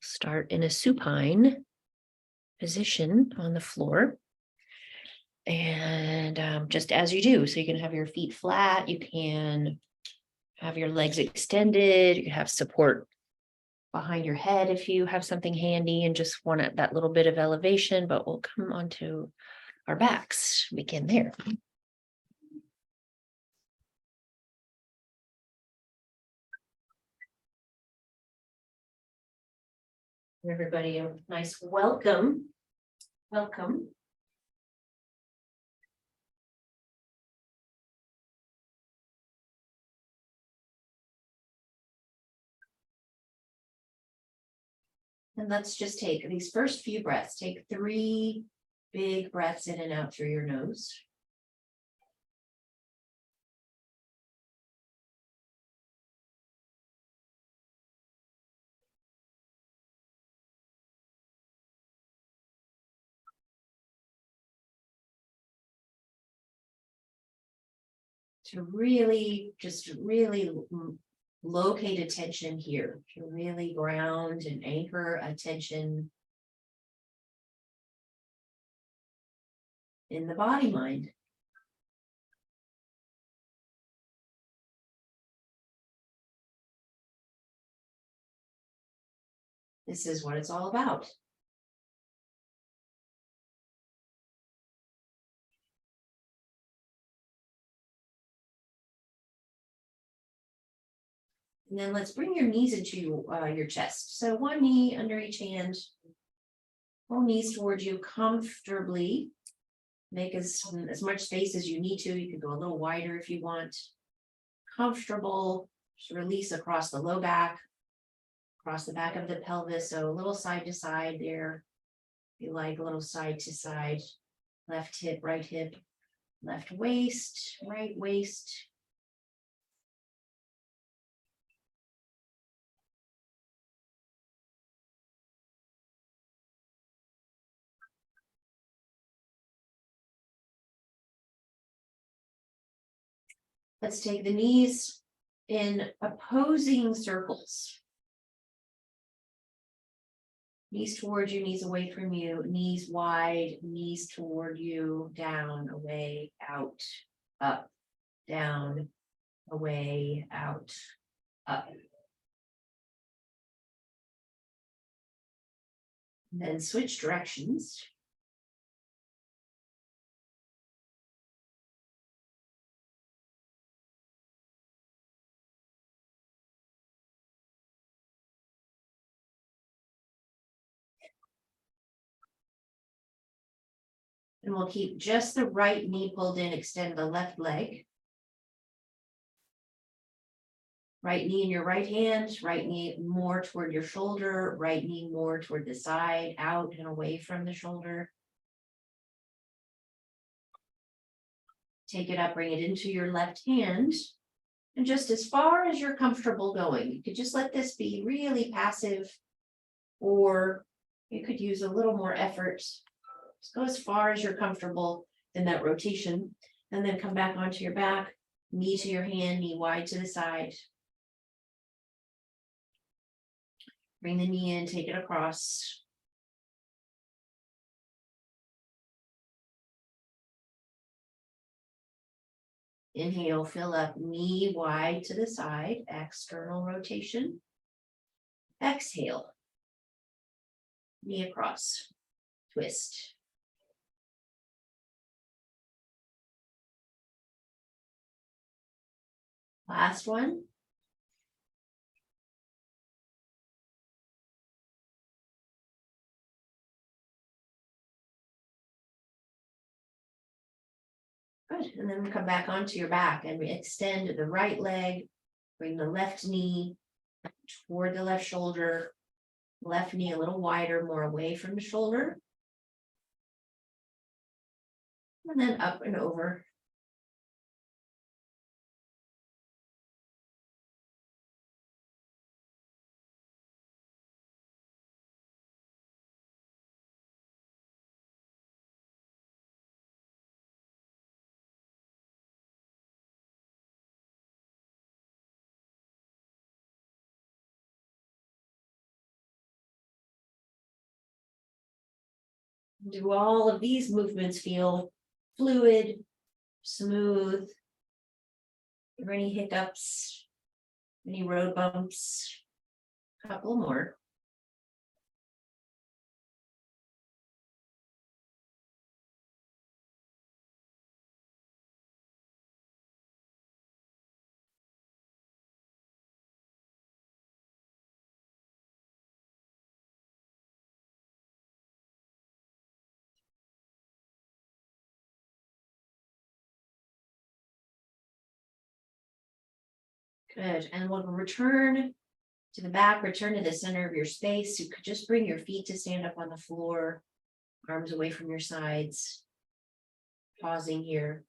Start in a supine position on the floor. And just as you do, so you can have your feet flat, you can have your legs extended, you have support behind your head if you have something handy and just want that little bit of elevation, but we'll come onto our backs, begin there. Everybody, a nice welcome. Welcome. And let's just take these first few breaths. Take 3 big breaths in and out through your nose. To really, just really locate attention here, to really ground and anchor attention in the body mind. This is what it's all about. And then let's bring your knees into your chest. So one knee under each hand, both knees towards you comfortably. Make as much space as you need to. You can go a little wider if you want. Comfortable. Just release across the low back, across the back of the pelvis. So a little side to side there. If you like, a little side to side. Left hip, left waist, right waist. Let's take the knees in opposing circles. Knees towards you, knees away from you, knees wide, knees toward you, down, away, out, up, down, away, out, up. And then switch directions. And we'll keep just the right knee pulled in, extend the left leg. Right knee in your right hand, right knee more toward your shoulder, right knee more toward the side, out and away from the shoulder. Take it up, bring it into your left hand. And just as far as you're comfortable going, you could just let this be really passive, or you could use a little more effort. Just go as far as you're comfortable in that rotation, and then come back onto your back, knee to your hand, knee wide to the side. Bring the knee in, take it across. Inhale, fill up, knee wide to the side, external rotation. Exhale, knee across, twist. Last one. Good, and then come back onto your back and extend the right leg, bring the left knee toward the left shoulder, left knee a little wider, more away from the shoulder. And then up and over. Do all of these movements feel fluid, smooth? Are there any hiccups? Any road bumps? A couple more. Good, and we'll return to the back, return to the center of your space. You could just bring your feet to stand up on the floor, arms away from your sides. Pausing here.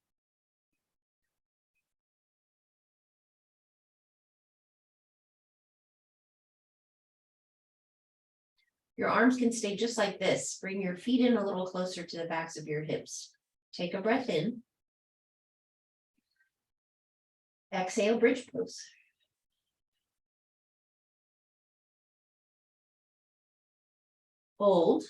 Your arms can stay just like this. Bring your feet in a little closer to the backs of your hips. Take a breath in. Exhale, bridge pose. Hold.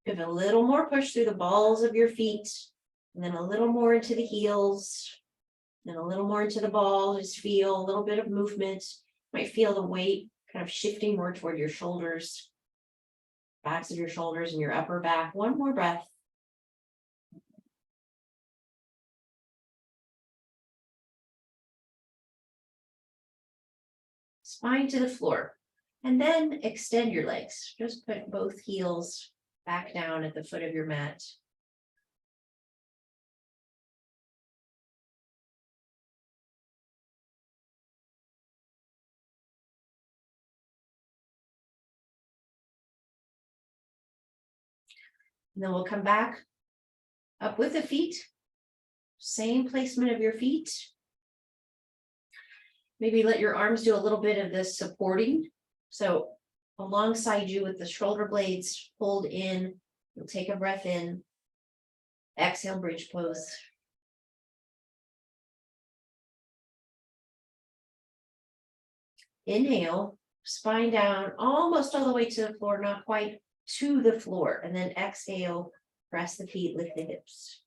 Give it a little more push through the balls of your feet, and then a little more into the heels, then a little more into the ball. Just feel a little bit of movement. You might feel the weight kind of shifting more toward your shoulders, backs of your shoulders and your upper back. One more breath. Spine to the floor, and then extend your legs. Just put both heels back down at the foot of your mat. And then we'll come back up with the feet. Same placement of your feet. Maybe let your arms do a little bit of this supporting. So alongside you with the shoulder blades, hold in. You'll take a breath in. Exhale, bridge pose. Inhale, spine down, almost all the way to the floor, not quite to the floor. And then exhale, press the feet, lift the hips.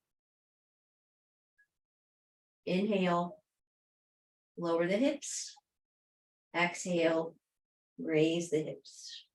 Inhale, lower the hips. Exhale, raise the hips.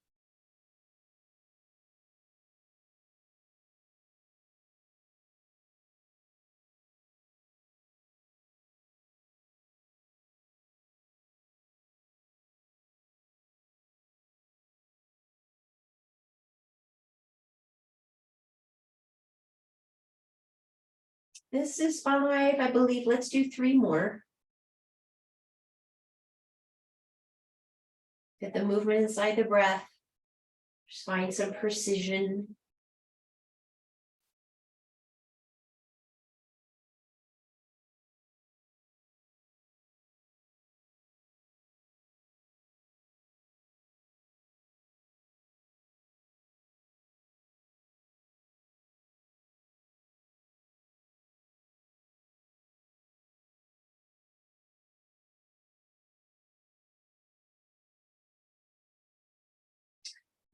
This is 5, I believe. Let's do 3 more. Get the movement inside the breath. Just find some precision.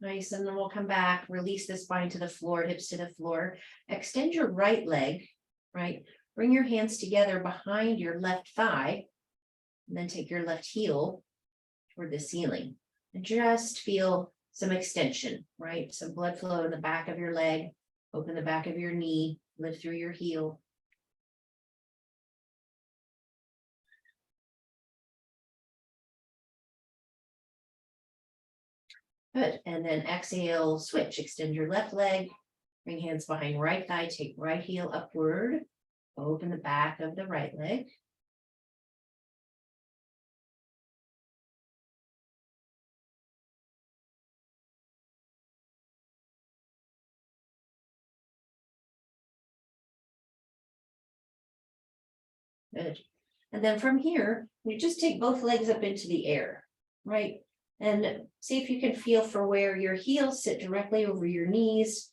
Nice, and then we'll come back, release the spine to the floor, hips to the floor. Extend your right leg, right? Bring your hands together behind your left thigh, and then take your left heel toward the ceiling. And just feel some extension, right? Some blood flow in the back of your leg. Open the back of your knee, lift through your heel. Good, and then exhale, switch, extend your left leg, bring hands behind right thigh, take right heel upward, open the back of the right leg. Good, And then from here, you just take both legs up into the air, right? And see if you can feel for where your heels sit directly over your knees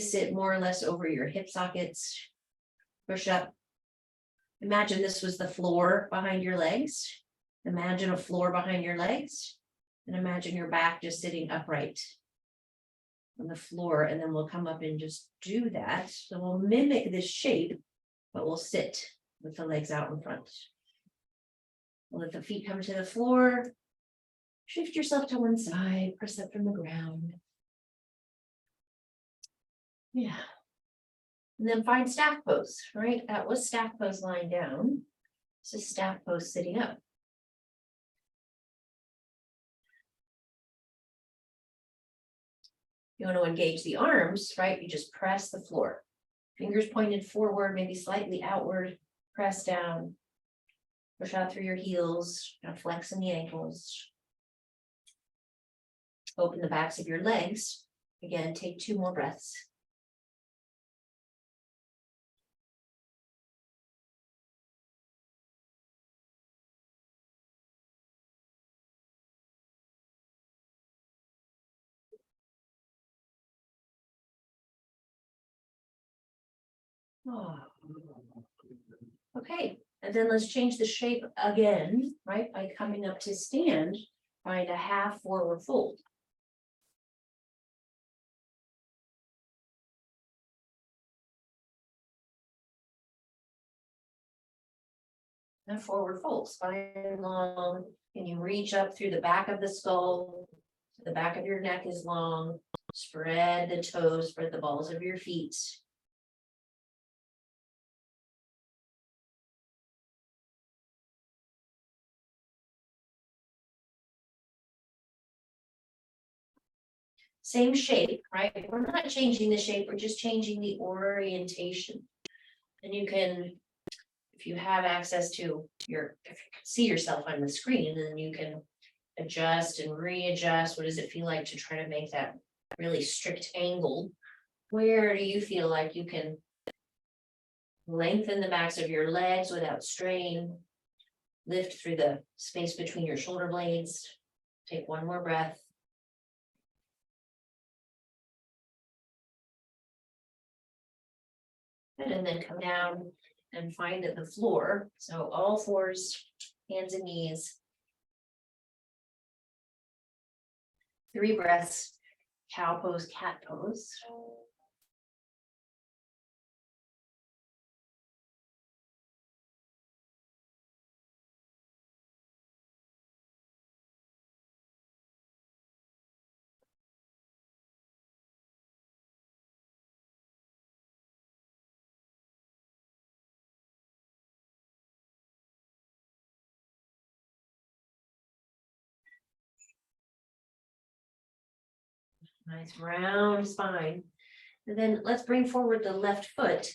sit more or less over your hip sockets. Push up. Imagine this was the floor behind your legs. Imagine a floor behind your legs. And imagine your back just sitting upright on the floor. And then we'll come up and just do that. So we'll mimic this shape, but we'll sit with the legs out in front. We'll let the feet come to the floor. Shift yourself to one side, press up from the ground. Yeah. And then find staff pose, right? That was staff pose lying down. This is staff pose sitting up. You want to engage the arms, right? You just press the floor. Fingers pointed forward, maybe slightly outward, press down. Push out through your heels, now flex in the ankles. Open the backs of your legs. Again, take 2 more breaths. Oh. Okay, and then let's change the shape again, right? By coming up to stand, find a half forward fold. And forward fold, spine long. Can you reach up through the back of the skull? The back of your neck is long. Spread the toes, spread the balls of your feet. Same shape, right? We're not changing the shape, we're just changing the orientation. And you can, if you have access to if you can see yourself on the screen, then you can adjust and readjust. What does it feel like to try to make that really strict angle? Where do you feel like you can lengthen the backs of your legs without strain? Lift through the space between your shoulder blades. Take 1 more breath. And then come down and find the floor. So all 4s, hands and knees. 3 breaths, cow pose, cat pose. Nice round spine. And then let's bring forward the left foot.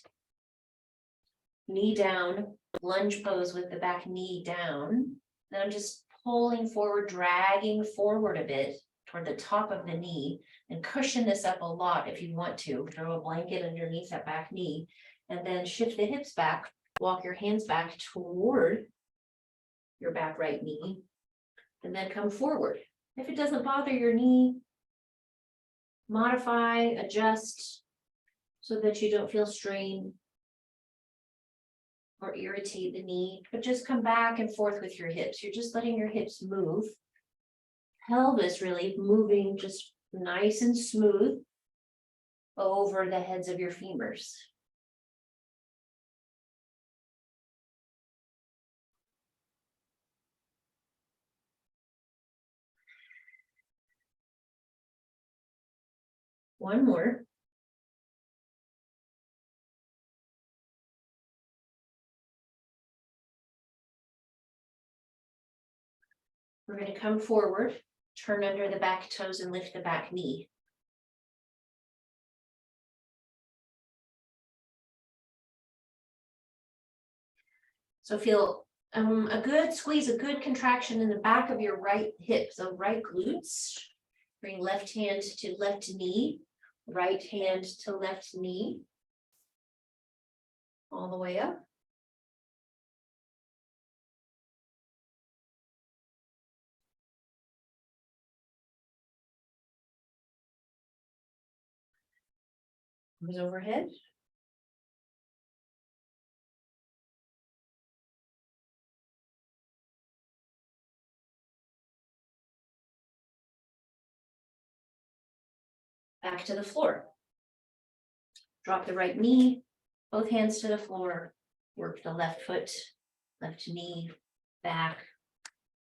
Knee down, lunge pose with the back knee down. Then I'm just pulling forward, dragging forward a bit toward the top of the knee, and cushion this up a lot if you want to. Throw a blanket underneath that back knee, and then shift the hips back, walk your hands back toward your back right knee, and then come forward. If it doesn't bother your knee, modify, adjust so that you don't feel strain or irritate the knee, but just come back and forth with your hips. You're just letting your hips move. Pelvis really moving just nice and smooth over the heads of your femurs. One more. We're going to come forward, turn under the back toes and lift the back knee. So feel a good squeeze, a good contraction in the back of your right hip, so right glutes. Bring left hand to left knee, right hand to left knee. All the way up. Arms overhead. Back to the floor. Drop the right knee, both hands to the floor, work the left foot, left knee, back.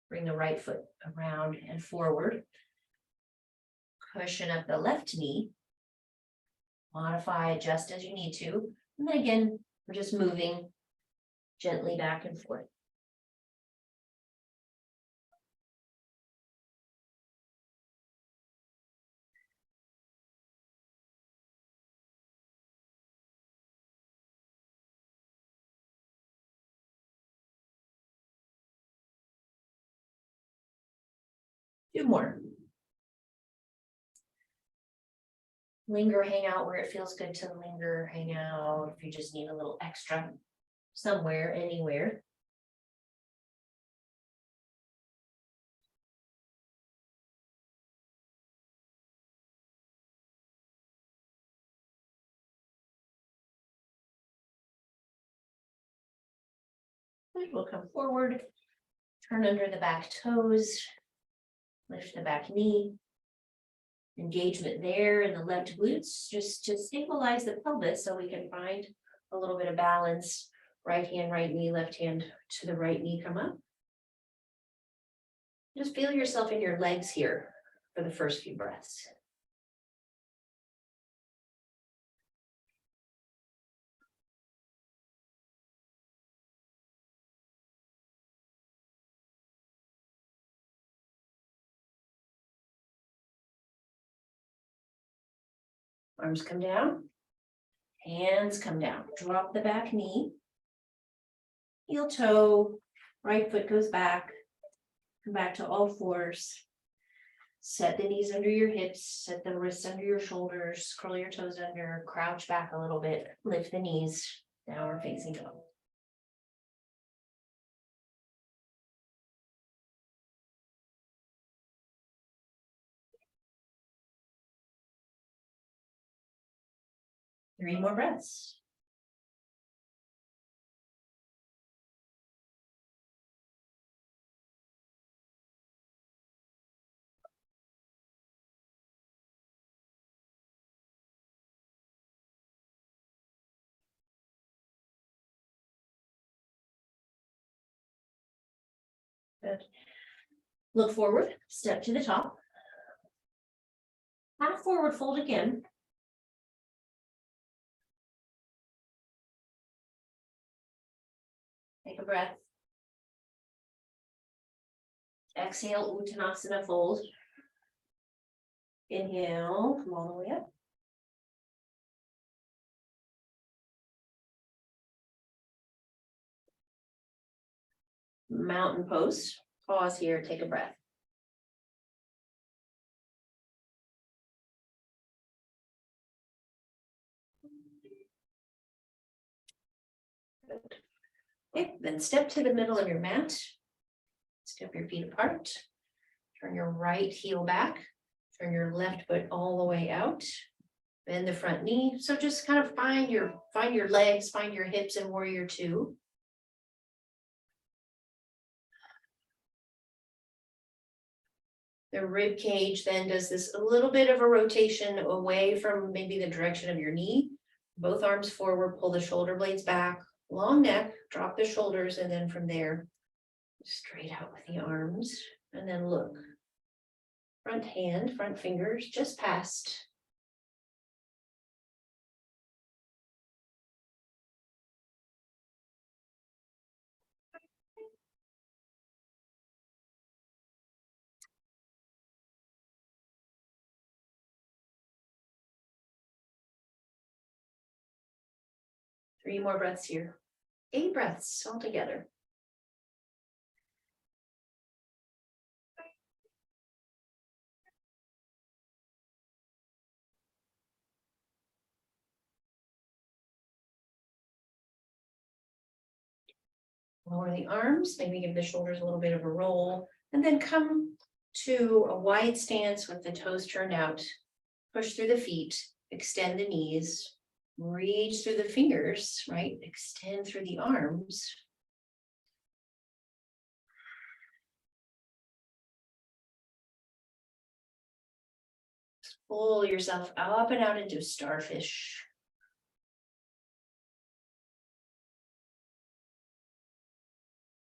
Bring the right foot around and forward. Cushion up the left knee. Modify, adjust as you need to. And then again, we're just moving gently back and forth. Two more. Linger, hang out where it feels good to linger, hang out. If you just need a little extra somewhere, anywhere. We'll come forward, turn under the back toes, lift the back knee. Engagement there in the left glutes, just to stabilize the pelvis so we can find a little bit of balance. Right hand, right knee, left hand to the right knee, come up. Just feel yourself in your legs here for the first few breaths. Arms come down, hands come down, drop the back knee, heel toe, right foot goes back, come back to all fours. Set the knees under your hips, set the wrists under your shoulders, curl your toes under, crouch back a little bit, lift the knees, downward facing dog. Three more breaths. Good. Look forward, step to the top. Half forward fold again. Take a breath. Exhale, Uttanasana fold. Inhale, come all the way up. Mountain pose. Pause here, take a breath. Good. Okay, then step to the middle of your mat. Step your feet apart. Turn your right heel back. Turn your left foot all the way out. Bend the front knee. So just kind of find your legs, find your hips in warrior two. The rib cage then does this a little bit of a rotation away from maybe the direction of your knee. Both arms forward, pull the shoulder blades back, long neck, drop the shoulders, and then from there, straight out with the arms, and then look. Front hand, front fingers, just past. Three more breaths here. 8 breaths all together. Lower the arms, maybe give the shoulders a little bit of a roll, and then come to a wide stance with the toes turned out. Push through the feet, extend the knees, reach through the fingers, right? Extend through the arms. Pull yourself up and out into starfish.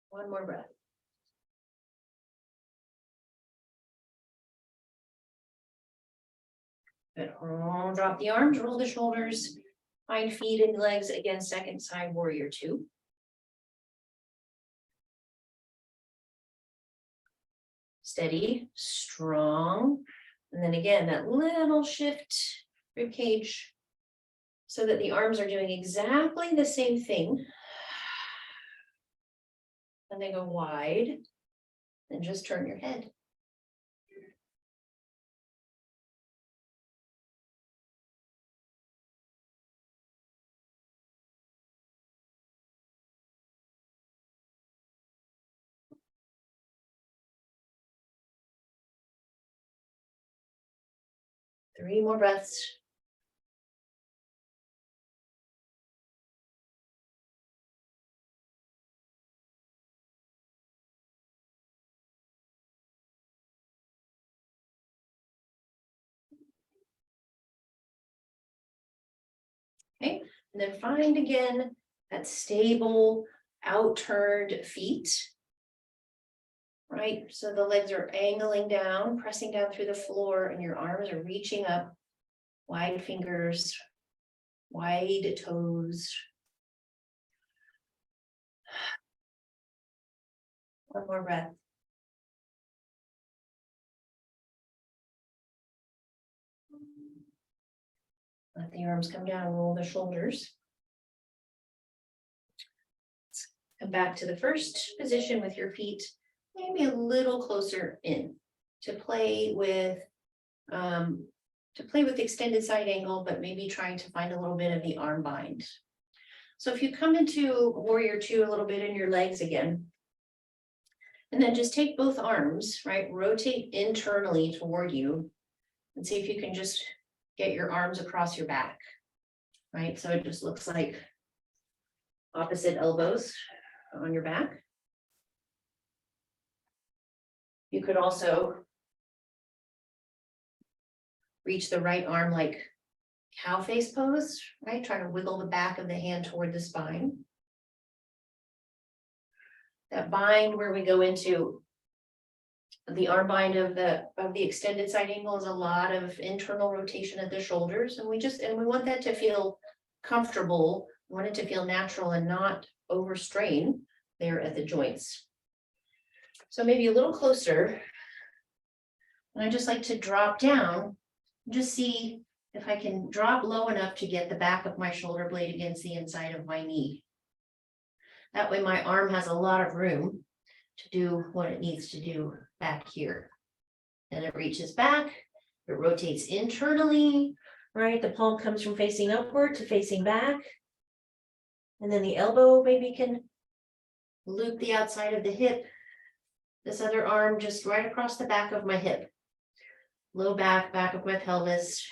One more breath. Good. Drop the arms, roll the shoulders, find feet and legs again, second side warrior two. Steady, strong. And then again, that little shift, rib cage, so that the arms are doing exactly the same thing. And they go wide, and just turn your head. Three more breaths. Okay, and then find again that stable, outturned feet. Right, so the legs are angling down, pressing down through the floor, and your arms are reaching up. Wide fingers, wide toes. One more breath. Let the arms come down, roll the shoulders. Come back to the first position with your feet, maybe a little closer in to play with extended side angle, but maybe trying to find a little bit of the arm bind. So if you come into warrior two a little bit in your legs again, and then just take both arms, right? Rotate internally toward you and see if you can just get your arms across your back, right? So it just looks like opposite elbows on your back. You could also reach the right arm like cow face pose, right? Try to wiggle the back of the hand toward the spine. That bind where we go into the arm bind of the extended side angle is a lot of internal rotation at the shoulders, and we want that to feel comfortable. We want it to feel natural and not overstrain there at the joints. So maybe a little closer. And I just like to drop down, just see if I can drop low enough to get the back of my shoulder blade against the inside of my knee. That way my arm has a lot of room to do what it needs to do back here. And it reaches back, it rotates internally, right? The palm comes from facing upward to facing back. And then the elbow maybe can loop the outside of the hip. This other arm just right across the back of my hip. Low back, back of my pelvis.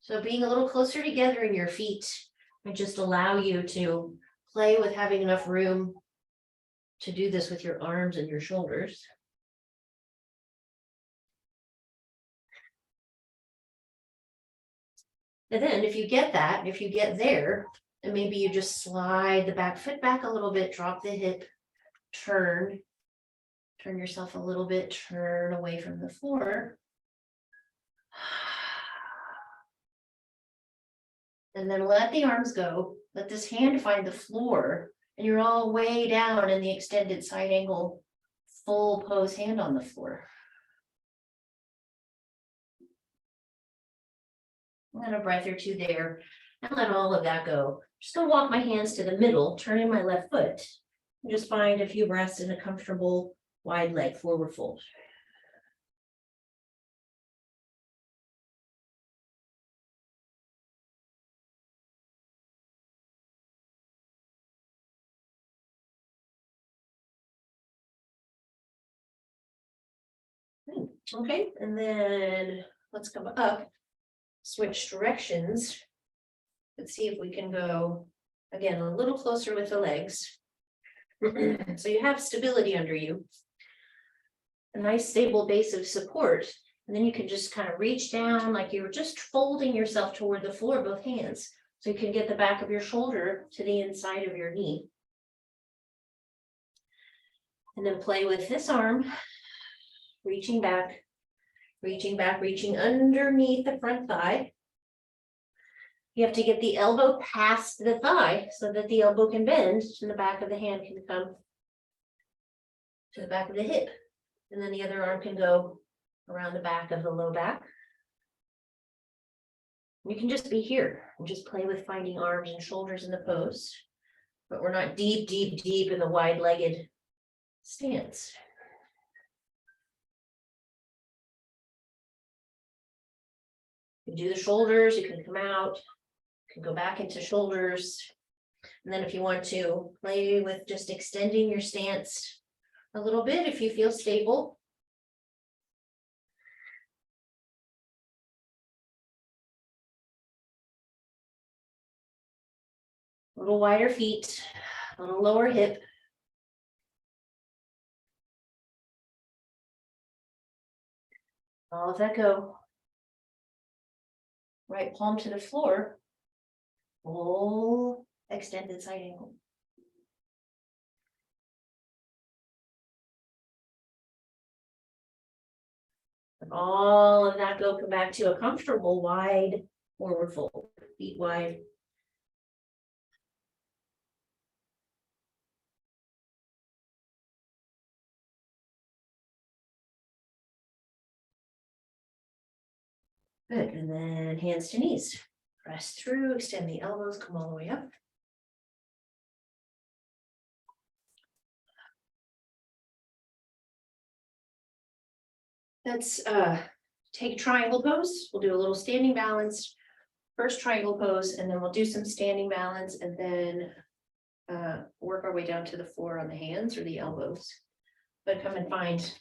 So being a little closer together in your feet might just allow you to play with having enough room to do this with your arms and your shoulders. And then if you get that, if you get there, and maybe you just slide the back foot back a little bit, drop the hip, turn yourself a little bit, turn away from the floor. And then let the arms go. Let this hand find the floor. And you're all way down in the extended side angle, full pose hand on the floor. And a breath or two there. And let all of that go. Just gonna walk my hands to the middle, turn in my left foot. And just find a few breaths in a comfortable wide leg forward fold. Okay, and then let's come up, switch directions. Let's see if we can go, again, a little closer with the legs. So you have stability under you. A nice stable base of support. And then you can just kind of reach down like you were just folding yourself toward the floor, both hands. So you can get the back of your shoulder to the inside of your knee. And then play with this arm, reaching back, reaching underneath the front thigh. You have to get the elbow past the thigh so that the elbow can bend and the back of the hand can come to the back of the hip. And then the other arm can go around the back of the low back. You can just be here and just play with finding arms and shoulders in the pose, but we're not deep, deep, deep in the wide-legged stance. You can do the shoulders, you can come out, you can go back into shoulders. And then if you want to play with just extending your stance a little bit, if you feel stable. A little wider feet, a little lower hip. All of that go. Right palm to the floor. Full extended side angle. And all of that go, come back to a comfortable wide forward fold, feet wide. Good, and then hands to knees. Press through, extend the elbows, come all the way up. Let's take triangle pose. We'll do a little standing balance. First triangle pose, and then we'll do some standing balance, and then work our way down to the floor on the hands or the elbows. But come and find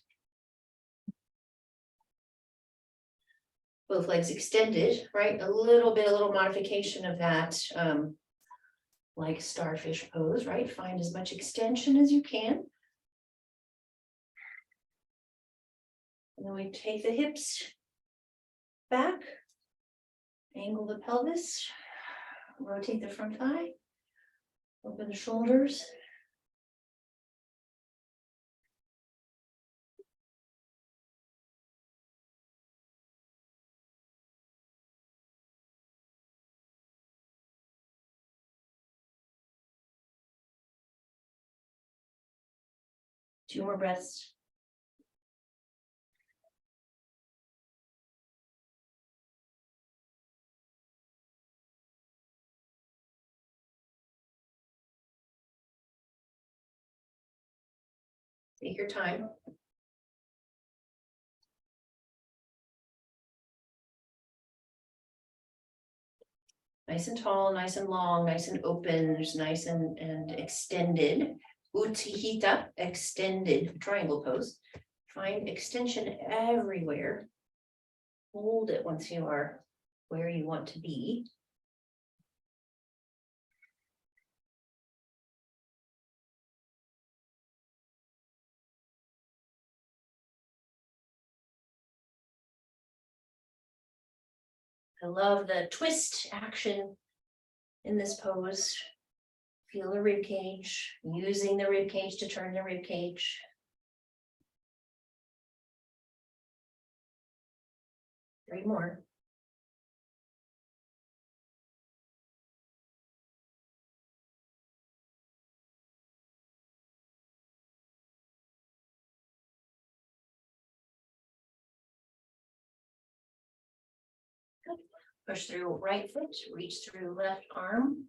both legs extended, right? A little modification of that, like starfish pose, right? Find as much extension as you can. And then we take the hips back, angle the pelvis, rotate the front thigh, open the shoulders. Two more breaths. Take your time. Nice and tall, nice and long, nice and open, there's nice and extended. Utthita, extended triangle pose. Find extension everywhere. Hold it once you are where you want to be. I love the twist action in this pose. Feel the rib cage, using the rib cage to turn the rib cage. Three more. Good. Push through right foot, reach through left arm.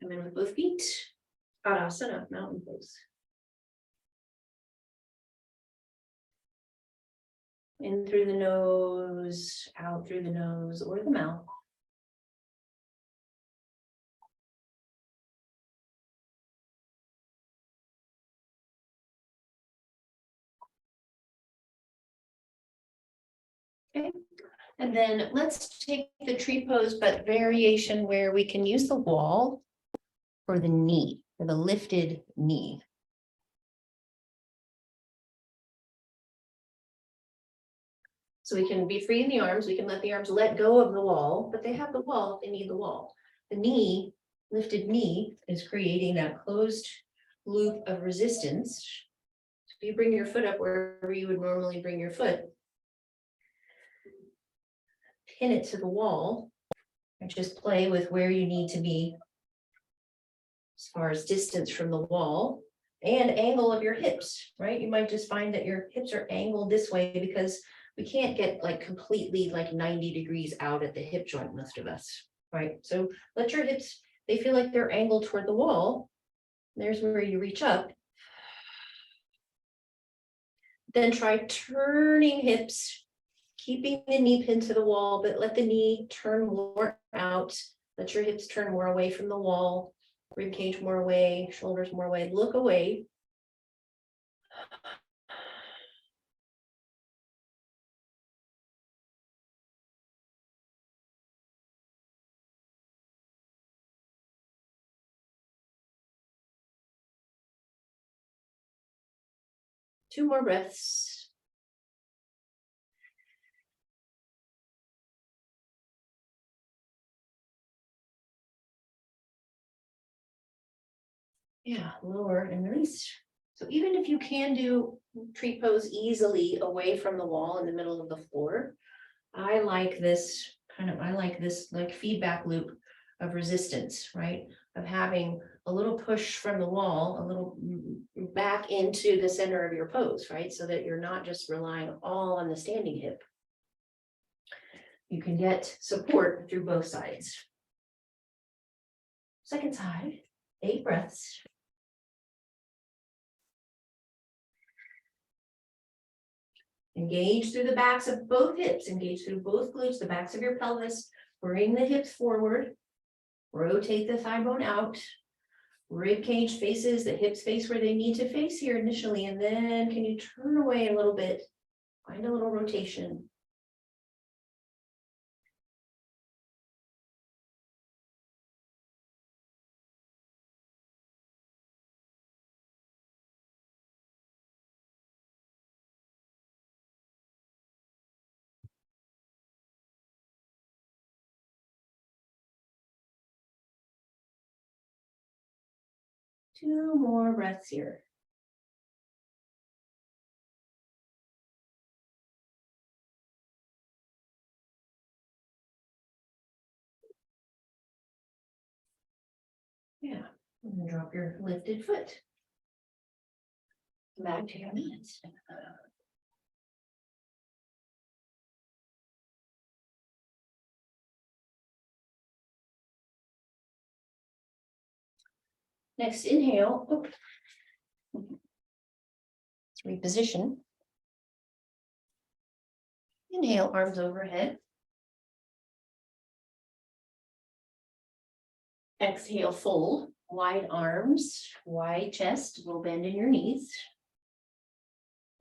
Come in with both feet. Tadasana, mountain pose. In through the nose, out through the nose or the mouth. Okay, And then let's take the tree pose, but variation where we can use the wall for the knee, for the lifted knee. So we can be free in the arms, we can let the arms let go of the wall, but they have the wall, they need the wall. The knee, lifted knee is creating that closed loop of resistance. So you bring your foot up wherever you would normally bring your foot. Pin it to the wall and just play with where you need to be as far as distance from the wall and angle of your hips, right? You might just find that your hips are angled this way because we can't get like completely like 90 degrees out at the hip joint, most of us, right? So let your hips, they feel like they're angled toward the wall. There's where you reach up. Then try turning hips, keeping the knee pinned to the wall, but let the knee turn more out. Let your hips turn more away from the wall, rib cage more away, shoulders more away, look away. Two more breaths. Yeah, lower and release. So even if you can do tree pose easily away from the wall in the middle of the floor, I like this like feedback loop of resistance, right? Of having a little push from the wall, a little back into the center of your pose, right? So that you're not just relying all on the standing hip. You can get support through both sides. Second side, 8 breaths. Engage through the backs of both hips, engage through both glutes, the backs of your pelvis. Bring the hips forward, rotate the thigh bone out. Rib cage faces, the hips face where they need to face here initially, and then can you turn away a little bit? Find a little rotation. Two more breaths here. Yeah, and then drop your lifted foot. Back to your mat. Next inhale. Let's reposition. Inhale, arms overhead. Exhale, fold. Wide arms, wide chest, little bend in your knees.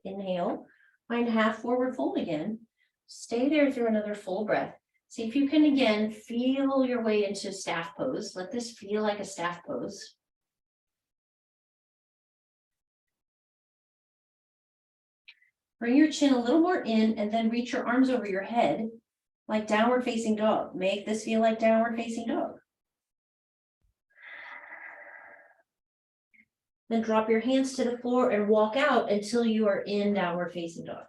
Inhale, find half forward fold again. Stay there through another full breath. See if you can again feel your way into staff pose. Let this feel like a staff pose. Bring your chin a little more in and then reach your arms over your head like downward facing dog. Make this feel like downward facing dog. Then drop your hands to the floor and walk out until you are in downward facing dog.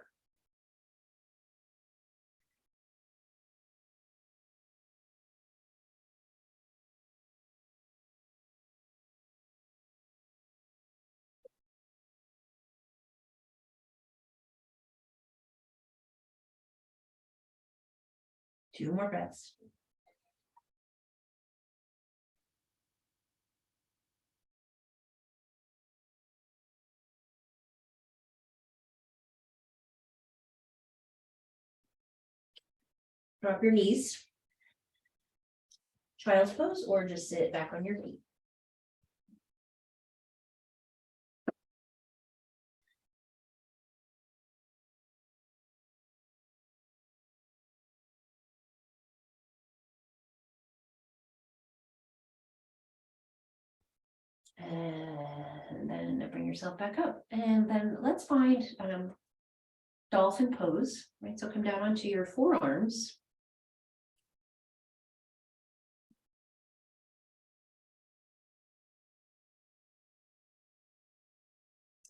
Two more breaths. Drop your knees. Child's pose or just sit back on your feet. And then bring yourself back up. And then let's find dolphin pose, right? So come down onto your forearms.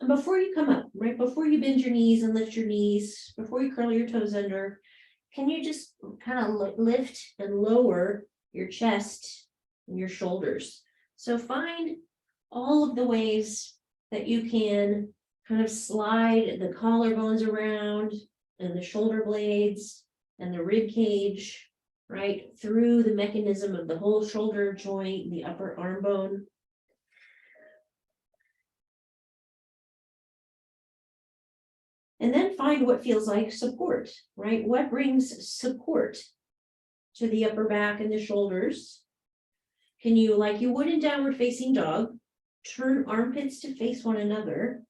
And before you come up, right, before you bend your knees and lift your knees, before you curl your toes under, can you just kind of lift and lower your chest and your shoulders? So find all of the ways that you can kind of slide the collarbones around and the shoulder blades and the rib cage, right, through the mechanism of the whole shoulder joint, the upper arm bone. And then find what feels like support, right? What brings support to the upper back and the shoulders? Can you, like you would in downward facing dog, turn armpits to face one another?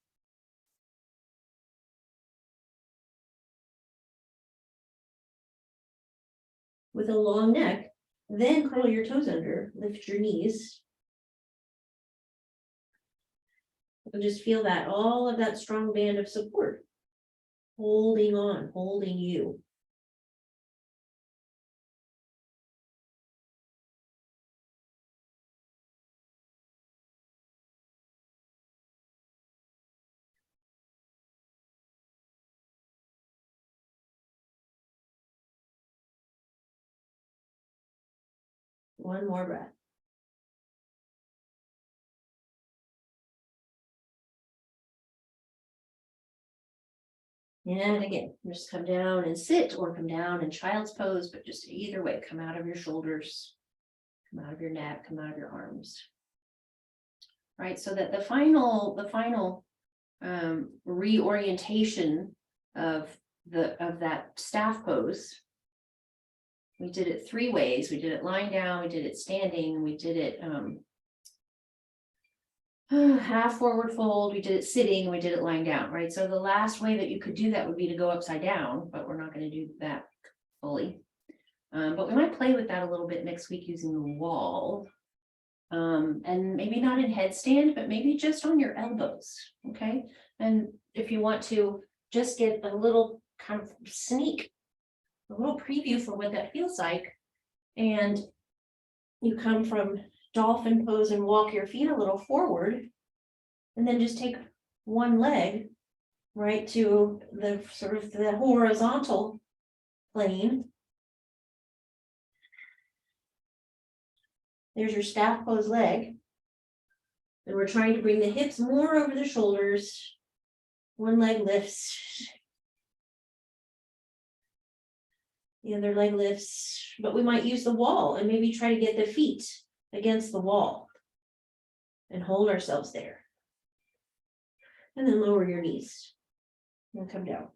With a long neck, then curl your toes under, lift your knees. And just feel that, all of that strong band of support. Holding on, holding you. One more breath. And again, just come down and sit or come down in child's pose, but just either way, come out of your shoulders, come out of your neck, come out of your arms. Right, so that the final reorientation of that staff pose. We did it 3 ways. We did it lying down, we did it standing, we did it half forward fold, we did it sitting, we did it lying down, right? So the last way that you could do that would be to go upside down, but we're not going to do that fully. But we might play with that a little bit next week using the wall. And maybe not in headstand, but maybe just on your elbows, okay? And if you want to just get a little kind of sneak, a little preview for what that feels like, and you come from dolphin pose and walk your feet a little forward, and then just take one leg right to the sort of the horizontal plane. There's your staff pose leg. And we're trying to bring the hips more over the shoulders. One leg lifts. The other leg lifts, but we might use the wall and maybe try to get the feet against the wall and hold ourselves there. And then lower your knees and come down.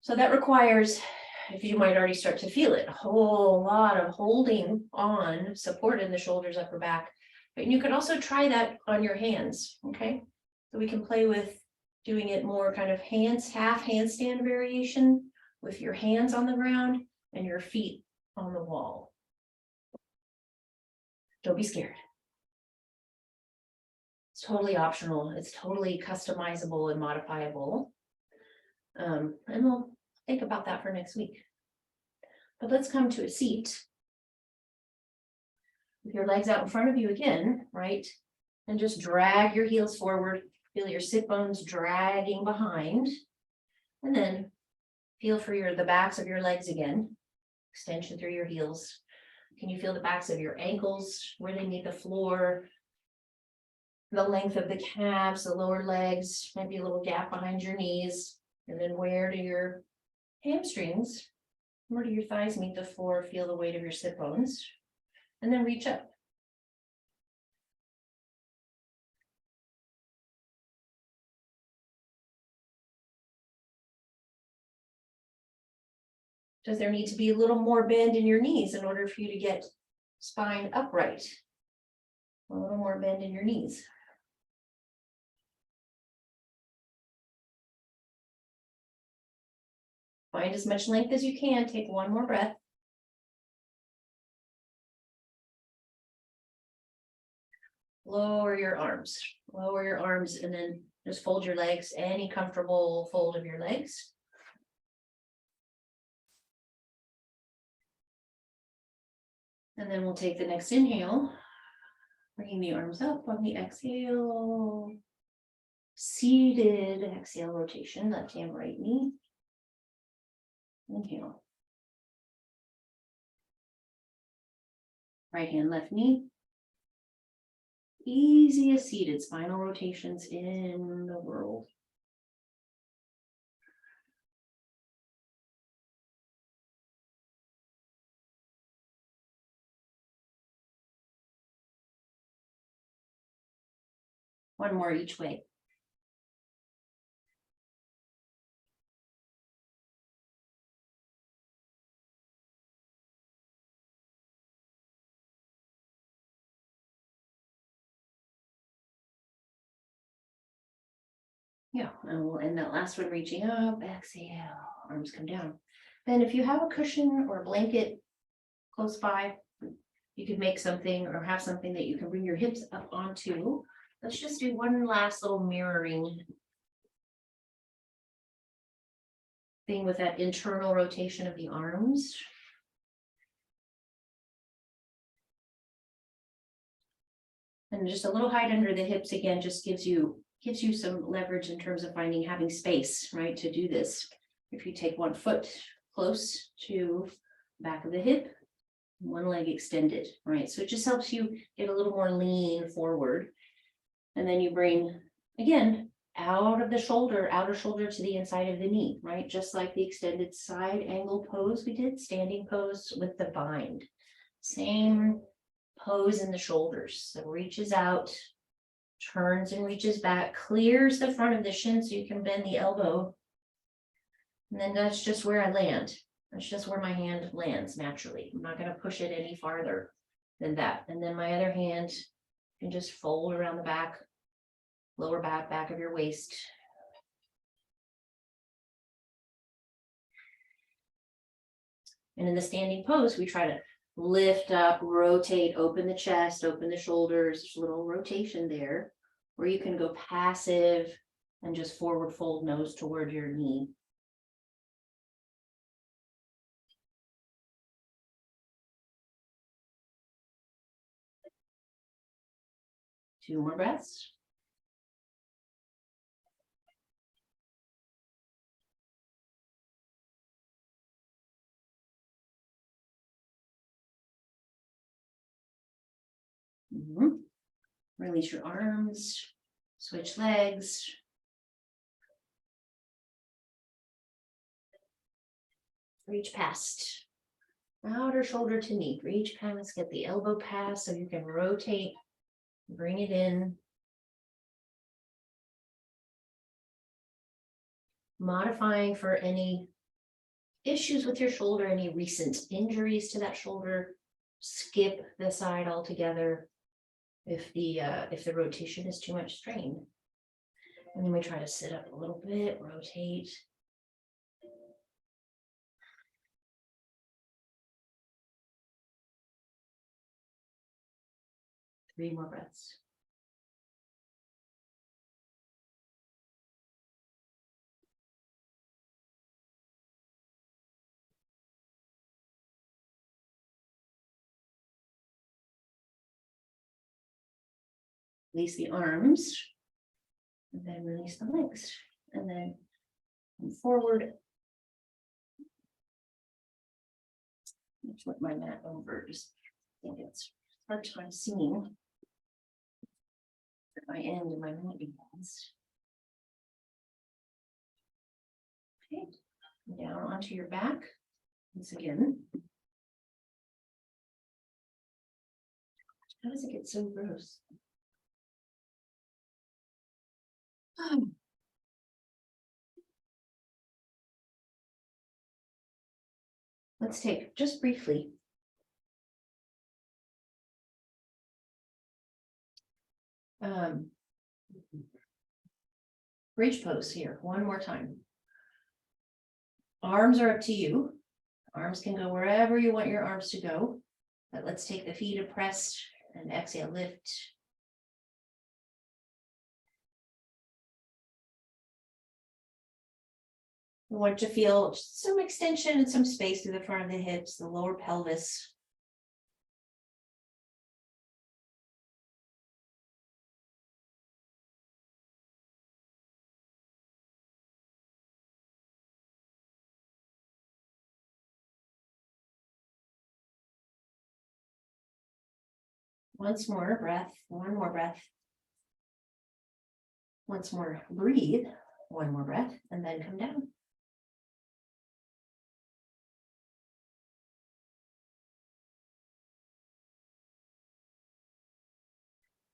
So that requires, if you might already start to feel it, a whole lot of holding on, support in the shoulders, upper back. But you can also try that on your hands, okay? So we can play with doing it more kind of half handstand variation with your hands on the ground and your feet on the wall. Don't be scared. It's totally optional. It's totally customizable and modifiable. And we'll think about that for next week. But let's come to a seat. With your legs out in front of you again, right? And just drag your heels forward. Feel your sit bones dragging behind. And then feel for the backs of your legs again. Extension through your heels. Can you feel the backs of your ankles where they meet the floor? The length of the calves, the lower legs, maybe a little gap behind your knees. And then where do your hamstrings, where do your thighs meet the floor? Feel the weight of your sit bones. And then reach up. Does there need to be a little more bend in your knees in order for you to get spine upright? A little more bend in your knees. Find as much length as you can. Take one more breath. lower your arms, and then just fold your legs, any comfortable fold of your legs. And then we'll take the next inhale, bringing the arms up on the exhale. Seated exhale rotation, left hand, right knee. Inhale. Right hand, left knee. Easiest seated spinal rotations in the world. One more each way. Yeah, and we'll end that last one reaching up, exhale, arms come down. Then if you have a cushion or a blanket close by, you could make something or have something that you can bring your hips up onto. Let's just do one last little mirroring thing with that internal rotation of the arms. And just a little height under the hips again just gives you some leverage in terms of having space, right, to do this. If you take one foot close to the back of the hip, one leg extended, right? So it just helps you get a little more lean forward. And then you bring, again, out of the shoulder, outer shoulder to the inside of the knee, right? Just like the extended side angle pose we did, standing pose with the bind. Same pose in the shoulders. So reaches out, turns and reaches back, clears the front of the shin so you can bend the elbow. And then that's just where I land. That's just where my hand lands naturally. I'm not going to push it any farther than that. And then my other hand can just fold around the back, lower back of your waist. And in the standing pose, we try to lift up, rotate, open the chest, open the shoulders. There's a little rotation there, or you can go passive and just forward fold nose toward your knee. Two more breaths. Release your arms, switch legs. Reach past outer shoulder to knee. Reach past, get the elbow past so you can rotate, bring it in. Modifying for any issues with your shoulder, any recent injuries to that shoulder. Skip the side altogether if the rotation is too much strain. And then we try to sit up a little bit, rotate. Three more breaths. Release the arms, and then release the legs, and then come forward. Flip my mat over, just think it's a hard time seeing at my end and my mat begins. Okay, down onto your back once again. How does it get so gross? Let's take just briefly. Bridge pose here, one more time. Arms are up to you. Arms can go wherever you want your arms to go. But let's take the feet abreast and exhale, lift. We want to feel some extension and some space through the front of the hips, the lower pelvis. Once more breath, one more breath. Once more, breathe, one more breath, and then come down.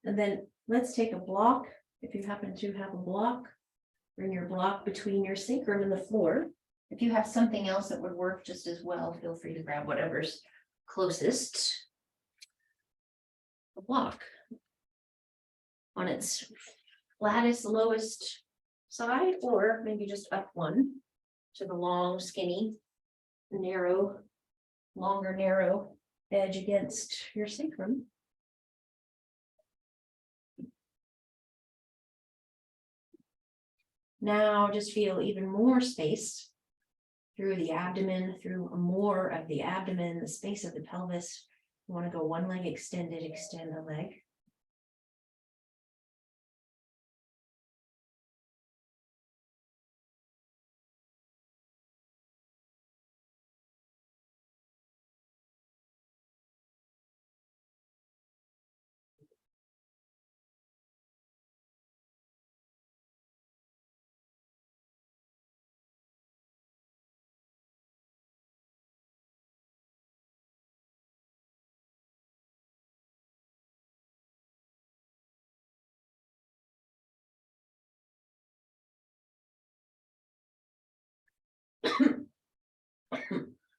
And then let's take a block. If you happen to have a block, bring your block between your sacrum and the floor. If you have something else that would work just as well, feel free to grab whatever's closest. A block on its flattest, lowest side, or maybe just up one to the long, skinny, narrow, longer, narrow edge against your sacrum. Now just feel even more space through the abdomen, through more of the abdomen, the space of the pelvis. You want to go one leg extended, extend the leg.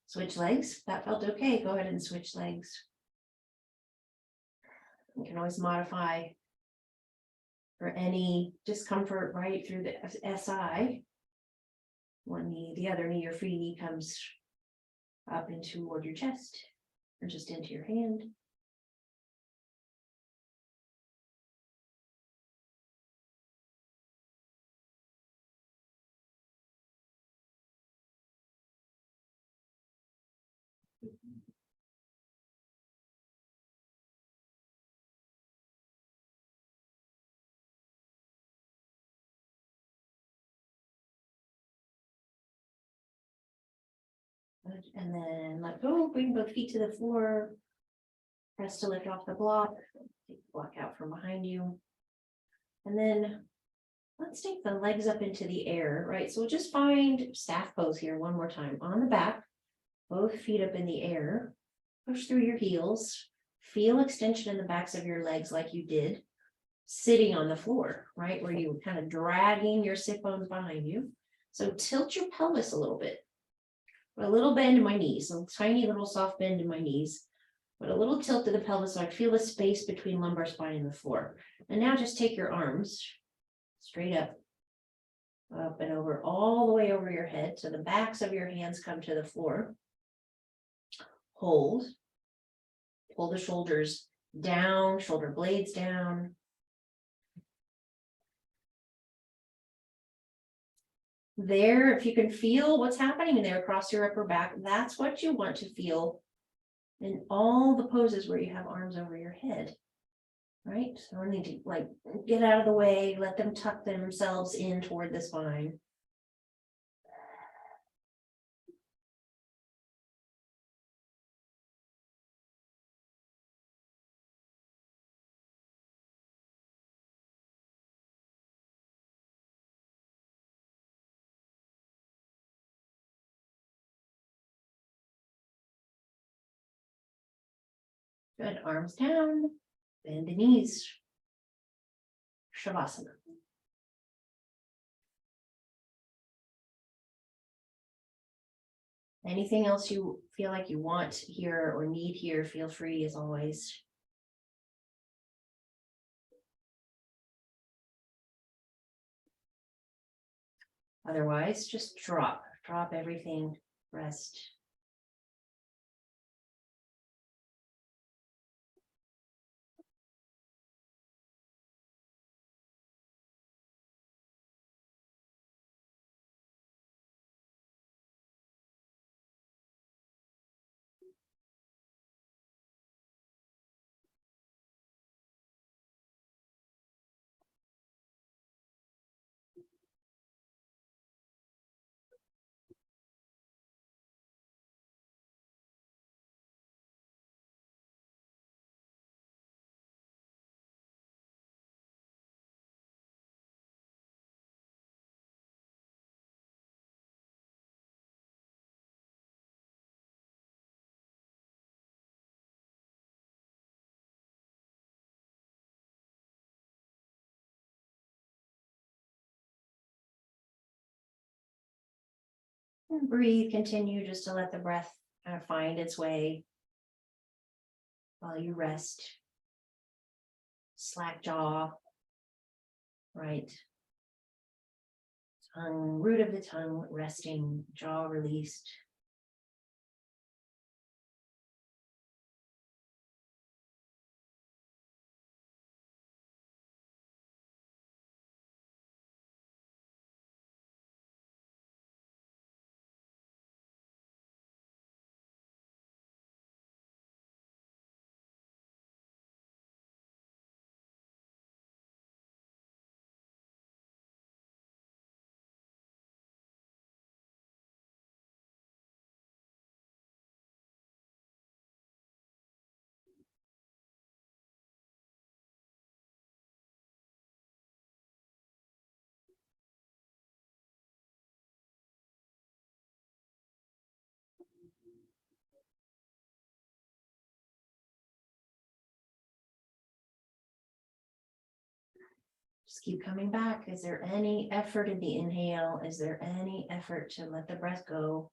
Switch legs. That felt okay. Go ahead and switch legs. You can always modify for any discomfort right through the SI. One knee, the other knee, your free knee comes up into toward your chest or just into your hand. Good. And then let go, bring both feet to the floor. Press to lift off the block. Take the block out from behind you. And then let's take the legs up into the air, right? So we'll just find staff pose here one more time. On the back, both feet up in the air. Push through your heels. Feel extension in the backs of your legs like you did sitting on the floor, right? Where you were kind of dragging your sit bones behind you. So tilt your pelvis a little bit. A little bend in my knees, a tiny little soft bend in my knees, but a little tilt to the pelvis so I feel the space between lumbar spine and the floor. And now just take your arms straight up and over, all the way over your head. So the backs of your hands come to the floor. Hold. Pull the shoulders down, shoulder blades down. There, if you can feel what's happening in there across your upper back, that's what you want to feel in all the poses where you have arms over your head, right? So we need to like get out of the way, let them tuck themselves in toward the spine. Good, arms down, bend the knees. Shavasana. Anything else you feel like you want here or need here, feel free as always. Otherwise, just drop everything, rest. And breathe, continue just to let the breath kind of find its way while you rest. Slack jaw, right? Tongue, root of the tongue resting, jaw released. Just keep coming back. Is there any effort in the inhale? Is there any effort to let the breath go?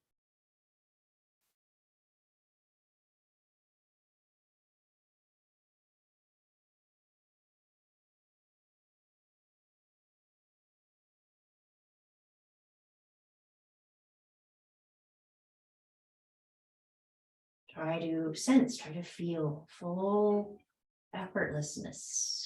Try to sense, try to feel full effortlessness.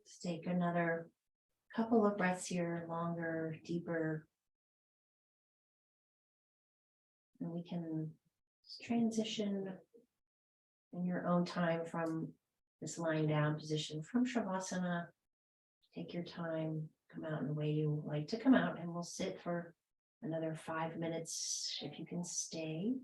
Let's take another couple of breaths here, longer, deeper. And we can transition in your own time from this lying down position, from Shavasana. Take your time, come out in the way you like to come out, and we'll sit for another 5 minutes if you can stay.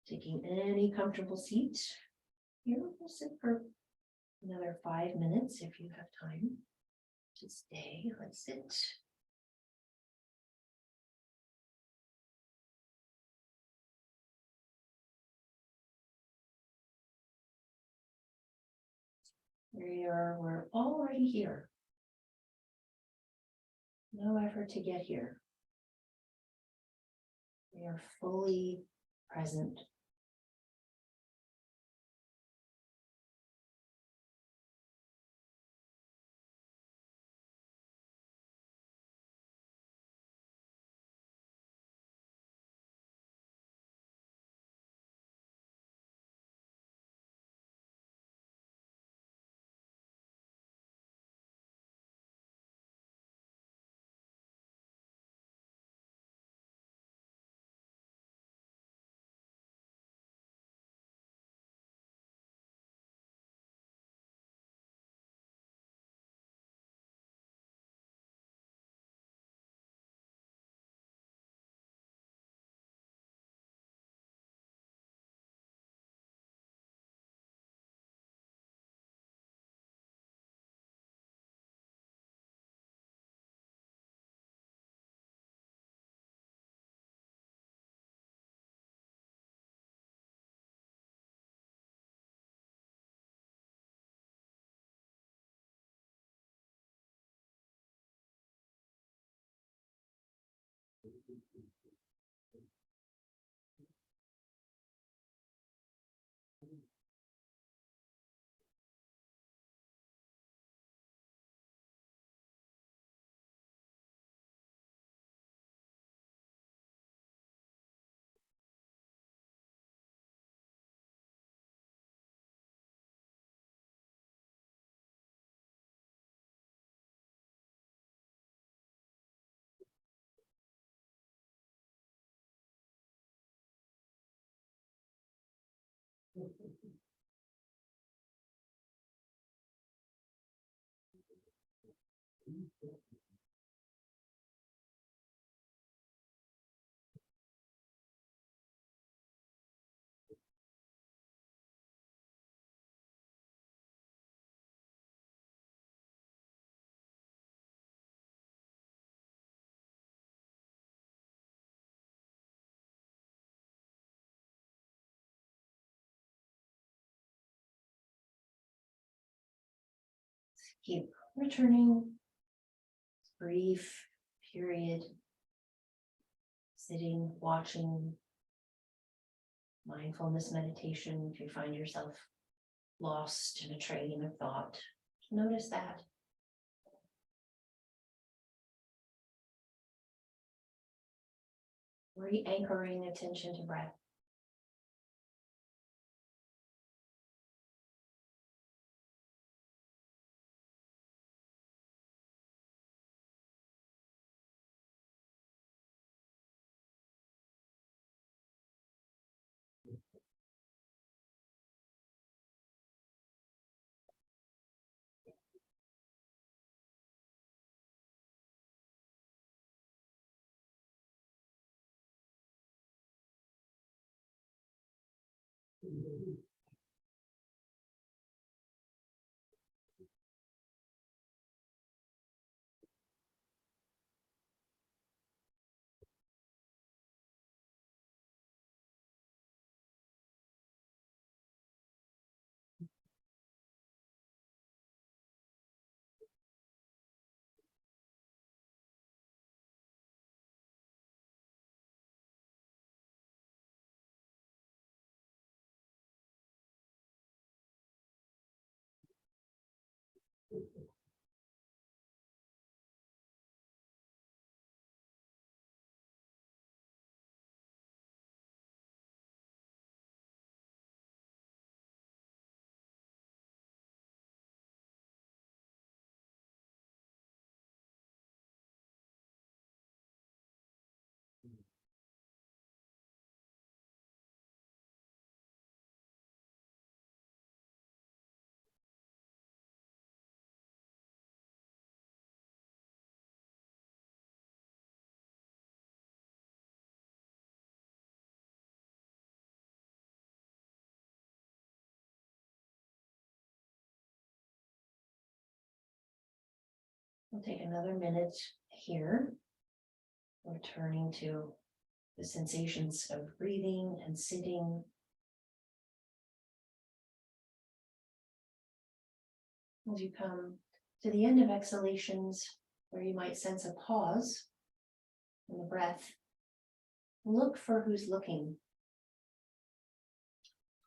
Taking any comfortable seat. Here, we'll sit for another 5 minutes if you have time to stay. Let's sit. We're already here. No effort to get here. We are fully present. Keep returning. Brief period. Sitting, watching. Mindfulness meditation. If you find yourself lost in a train of thought, notice that. Re-anchoring attention to breath. We'll take another minute here. Returning to the sensations of breathing and sitting. As you come to the end of exhalations, where you might sense a pause in the breath, look for who's looking.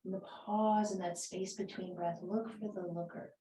In the pause in that space between breath, look for the looker.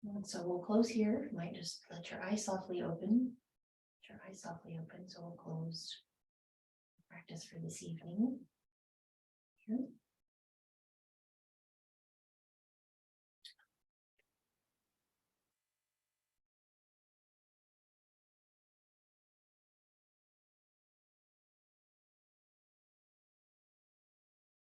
And so we'll close here. You might just let your eyes softly open. Let your eyes softly open. So we'll close practice for this evening. Here.